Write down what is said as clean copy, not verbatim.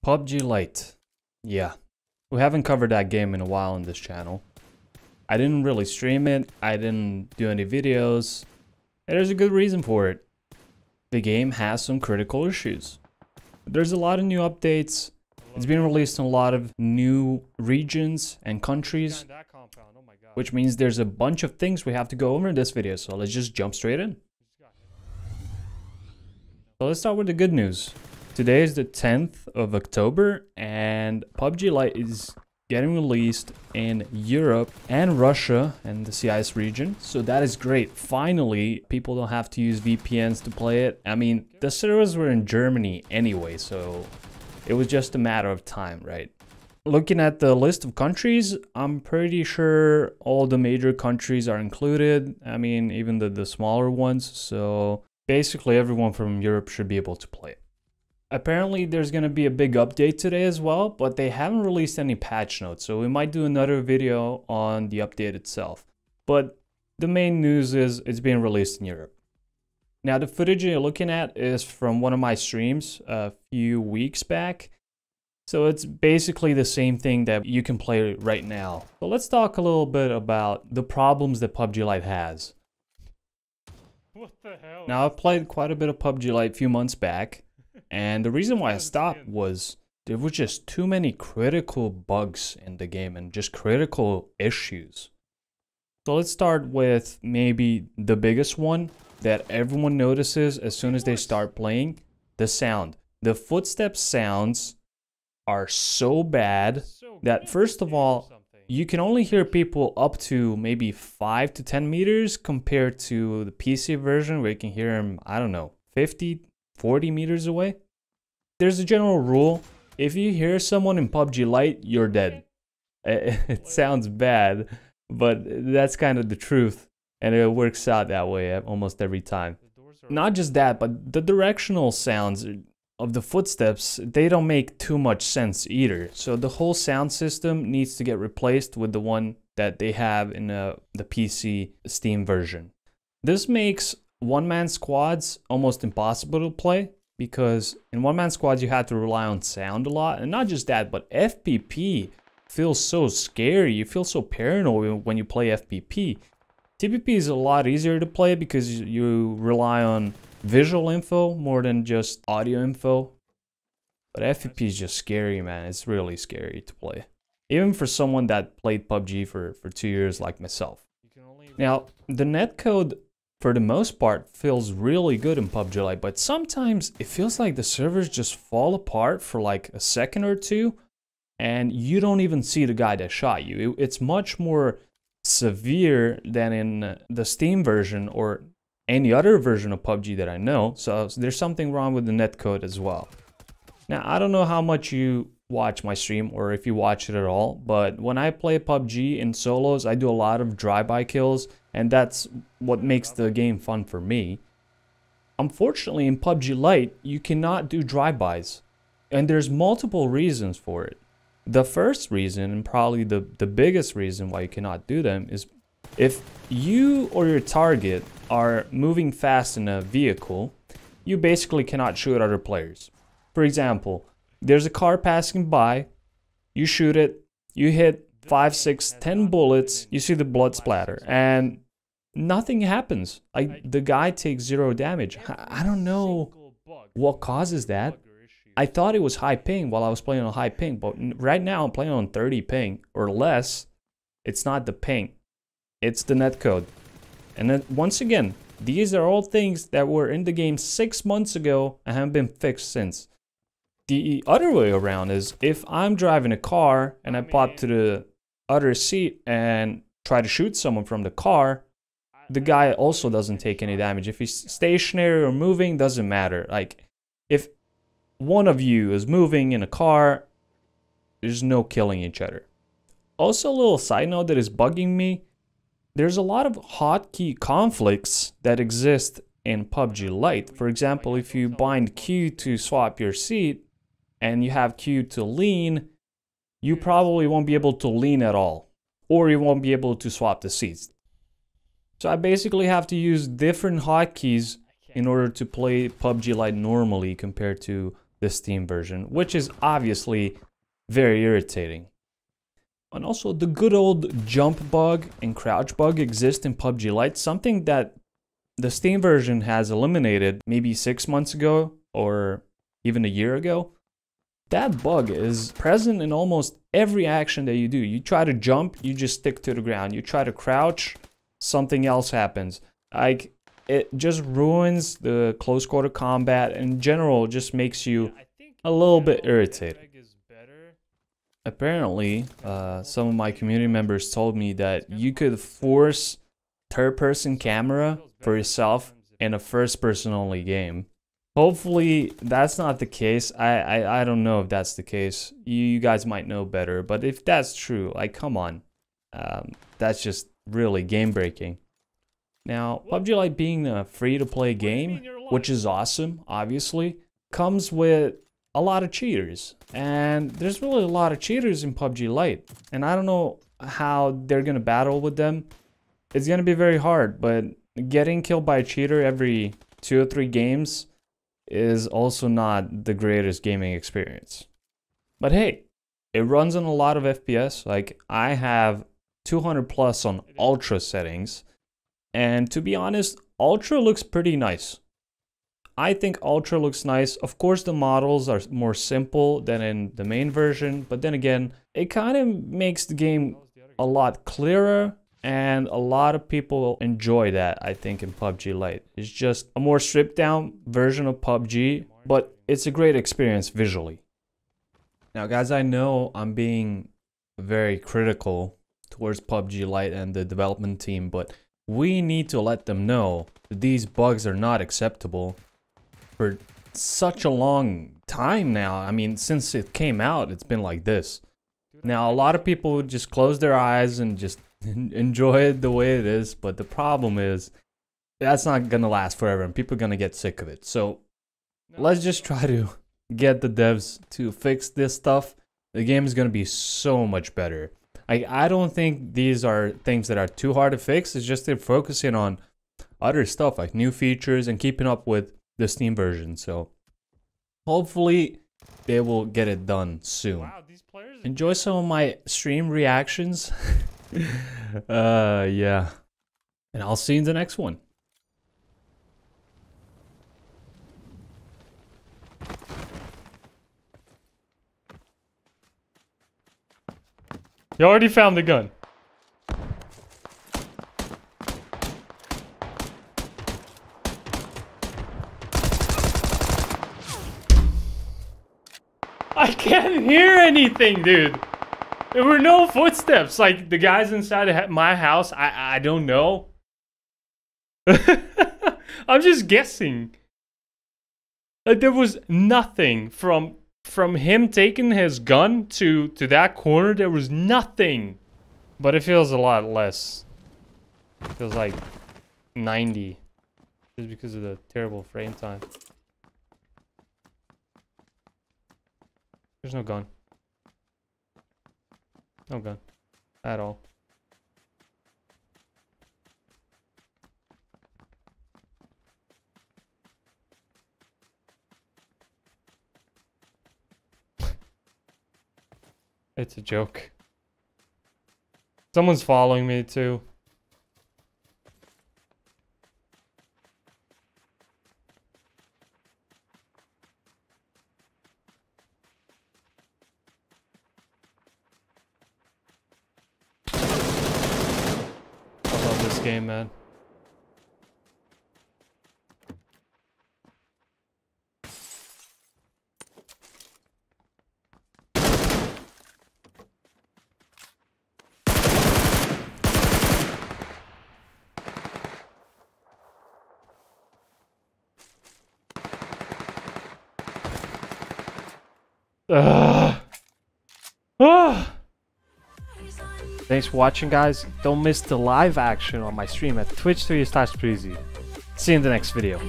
PUBG Lite. Yeah, we haven't covered that game in a while on this channel. I didn't really stream it, I didn't do any videos, and there's a good reason for it. The game has some critical issues. There's a lot of new updates. It's been released in a lot of new regions and countries, which means there's a bunch of things we have to go over in this video, so let's just jump straight in. So let's start with the good news. Today is the 10th of October and PUBG Lite is getting released in Europe and Russia and the CIS region. So that is great. Finally, people don't have to use VPNs to play it. I mean, the servers were in Germany anyway, so it was just a matter of time, right? Looking at the list of countries, I'm pretty sure all the major countries are included. I mean, even the smaller ones. So basically everyone from Europe should be able to play it. Apparently there's going to be a big update today as well, but they haven't released any patch notes, so we might do another video on the update itself. But the main news is it's being released in Europe. Now the footage you're looking at is from one of my streams a few weeks back. So it's basically the same thing that you can play right now. So let's talk a little bit about the problems that PUBG Lite has. What the hell? Now I've played quite a bit of PUBG Lite a few months back. And the reason why I stopped was there were just too many critical bugs in the game and just critical issues. So let's start with maybe the biggest one that everyone notices as soon as they start playing: the sound. The footstep sounds are so bad that, first of all, you can only hear people up to maybe 5 to 10 meters compared to the PC version where you can hear them, I don't know, 40 meters away. There's a general rule: if you hear someone in PUBG Lite, you're dead. It sounds bad, but that's kind of the truth, and it works out that way almost every time. Not just that, but the directional sounds of the footsteps, they don't make too much sense either. So the whole sound system needs to get replaced with the one that they have in the PC Steam version. This makes one-man squads almost impossible to play, because in one-man squads you have to rely on sound a lot. And not just that, but FPP feels so scary. You feel so paranoid when you play FPP. TPP is a lot easier to play because you rely on visual info more than just audio info. But FPP is just scary, man. It's really scary to play, even for someone that played PUBG for 2 years like myself. Now, the netcode for the most part feels really good in PUBG Lite, but sometimes it feels like the servers just fall apart for like a second or two and you don't even see the guy that shot you. It's much more severe than in the Steam version or any other version of PUBG that I know. So there's something wrong with the netcode as well. Now, I don't know how much you watch my stream or if you watch it at all, but when I play PUBG in solos, I do a lot of drive-by kills, and that's what makes the game fun for me. Unfortunately, in PUBG Lite, you cannot do drive-bys, and there's multiple reasons for it. The first reason, and probably the biggest reason why you cannot do them, is if you or your target are moving fast in a vehicle, you basically cannot shoot other players. For example, there's a car passing by, you shoot it, you hit 5, 6, 10 bullets, you see the blood splatter, and nothing happens. Like, the guy takes 0 damage. I don't know what causes that. I thought it was high ping while I was playing on high ping, but right now I'm playing on 30 ping or less. It's not the ping, it's the netcode. And then once again, these are all things that were in the game 6 months ago and haven't been fixed since. The other way around is if I'm driving a car and I pop to the other seat and try to shoot someone from the car, the guy also doesn't take any damage. If he's stationary or moving, doesn't matter. Like, if one of you is moving in a car, there's no killing each other. Also, a little side note that is bugging me: there's a lot of hotkey conflicts that exist in PUBG Lite. For example, if you bind Q to swap your seat and you have Q to lean, you probably won't be able to lean at all, or you won't be able to swap the seats. So I basically have to use different hotkeys in order to play PUBG Lite normally compared to the Steam version, which is obviously very irritating. And also, the good old jump bug and crouch bug exist in PUBG Lite, something that the Steam version has eliminated maybe 6 months ago or even a year ago. That bug is present in almost every action that you do. You try to jump, you just stick to the ground. You try to crouch, something else happens. Like, it just ruins the close quarter combat. In general, just makes you a little bit irritated. Apparently, some of my community members told me that you could force third-person camera for yourself in a first-person only game. Hopefully, that's not the case. I don't know if that's the case. You guys might know better, but if that's true, like, come on. That's just really game-breaking. Now, PUBG Lite being a free-to-play game, which is awesome, obviously, comes with a lot of cheaters. And there's really a lot of cheaters in PUBG Lite. And I don't know how they're gonna battle with them. It's gonna be very hard, but getting killed by a cheater every 2 or 3 games is also not the greatest gaming experience. But hey, it runs on a lot of FPS. Like, I have 200 plus on ultra settings, and to be honest, ultra looks pretty nice. I think ultra looks nice. Of course, the models are more simple than in the main version, but then again, it kind of makes the game a lot clearer. And a lot of people enjoy that, I think, in PUBG Lite. It's just a more stripped down version of PUBG, but it's a great experience visually. Now, guys, I know I'm being very critical towards PUBG Lite and the development team, but we need to let them know that these bugs are not acceptable for such a long time now. I mean, since it came out, it's been like this. Now, a lot of people would just close their eyes and just enjoy it the way it is, but the problem is that's not gonna last forever and people are gonna get sick of it. So let's just try to get the devs to fix this stuff. The game is gonna be so much better. I don't think these are things that are too hard to fix. It's just they're focusing on other stuff like new features and keeping up with the Steam version. So hopefully they will get it done soon. Wow, enjoy some of my stream reactions. Yeah. And I'll see you in the next one. You already found the gun. I can't hear anything, dude. There were no footsteps. Like, the guys inside my house, I don't know. I'm just guessing. Like, there was nothing from him taking his gun to that corner. There was nothing. But it feels a lot less. It feels like 90. Just because of the terrible frame time. There's no gun. No gun. At all. It's a joke. Someone's following me too. I love this game, man. Thanks for watching, guys. Don't miss the live action on my stream at twitch.tv/sprEEEzy. See you in the next video.